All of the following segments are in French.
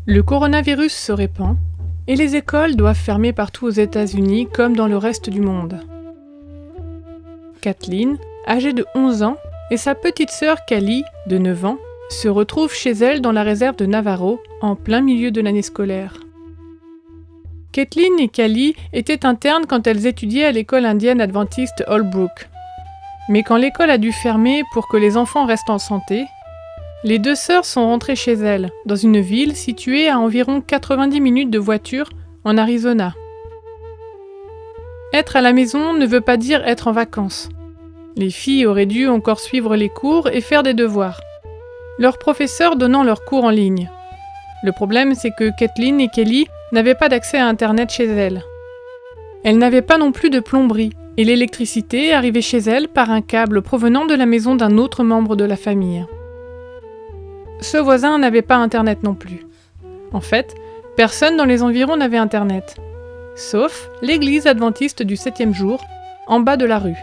Le coronavirus se répand et les écoles doivent fermer partout aux États-Unis comme dans le reste du monde. Kathleen, âgée de 11 ans, et sa petite sœur Callie, de 9 ans, se retrouvent chez elle dans la réserve de Navarro, en plein milieu de l'année scolaire. Kathleen et Callie étaient internes quand elles étudiaient à l'école indienne adventiste Holbrook. Mais quand l'école a dû fermer pour que les enfants restent en santé, les deux sœurs sont rentrées chez elles, dans une ville située à environ 90 minutes de voiture en Arizona. Être à la maison ne veut pas dire être en vacances. Les filles auraient dû encore suivre les cours et faire des devoirs, leurs professeurs donnant leurs cours en ligne. Le problème, c'est que Kathleen et Kelly n'avaient pas d'accès à Internet chez elles. Elles n'avaient pas non plus de plomberie, et l'électricité arrivait chez elles par un câble provenant de la maison d'un autre membre de la famille. Ce voisin n'avait pas Internet non plus. En fait, personne dans les environs n'avait Internet, sauf l'église adventiste du 7e jour, en bas de la rue.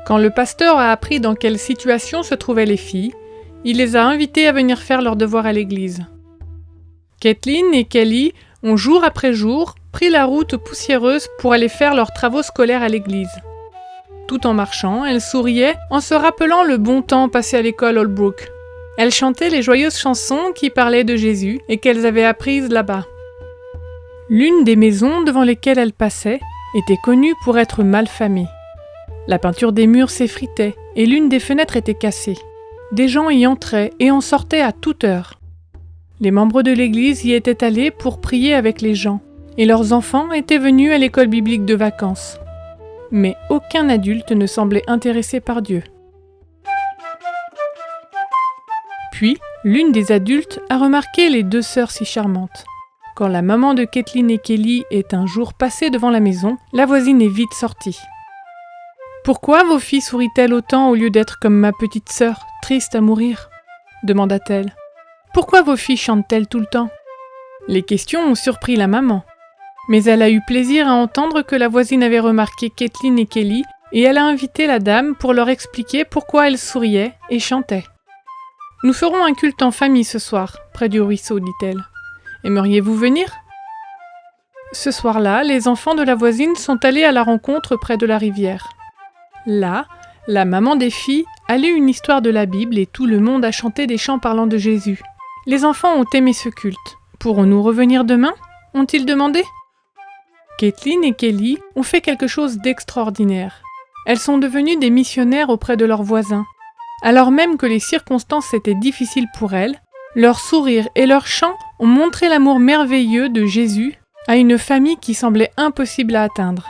Quand le pasteur a appris dans quelle situation se trouvaient les filles, il les a invitées à venir faire leurs devoirs à l'église. Kathleen et Kelly ont jour après jour pris la route poussiéreuse pour aller faire leurs travaux scolaires à l'église. Tout en marchant, elles souriaient en se rappelant le bon temps passé à l'école Holbrook. Elles chantaient les joyeuses chansons qui parlaient de Jésus et qu'elles avaient apprises là-bas. L'une des maisons devant lesquelles elles passaient était connue pour être mal famée. La peinture des murs s'effritait et l'une des fenêtres était cassée. Des gens y entraient et en sortaient à toute heure. Les membres de l'église y étaient allés pour prier avec les gens, et leurs enfants étaient venus à l'école biblique de vacances. Mais aucun adulte ne semblait intéressé par Dieu. Puis, l'une des adultes a remarqué les deux sœurs si charmantes. Quand la maman de Kathleen et Kelly est un jour passée devant la maison, la voisine est vite sortie. « Pourquoi vos filles sourient-elles autant au lieu d'être comme ma petite sœur, triste à mourir ?» demanda-t-elle. « Pourquoi vos filles chantent-elles tout le temps ?» Les questions ont surpris la maman. Mais elle a eu plaisir à entendre que la voisine avait remarqué Kathleen et Kelly et elle a invité la dame pour leur expliquer pourquoi elles souriaient et chantaient. « Nous ferons un culte en famille ce soir, près du ruisseau, dit-elle. Aimeriez-vous venir ?» Ce soir-là, les enfants de la voisine sont allés à la rencontre près de la rivière. Là, la maman des filles a lu une histoire de la Bible et tout le monde a chanté des chants parlant de Jésus. Les enfants ont aimé ce culte. Pourrons-nous revenir demain ? Ont-ils demandé ? Kathleen et Kelly ont fait quelque chose d'extraordinaire. Elles sont devenues des missionnaires auprès de leurs voisins. Alors même que les circonstances étaient difficiles pour elles, leur sourire et leurs chants ont montré l'amour merveilleux de Jésus à une famille qui semblait impossible à atteindre.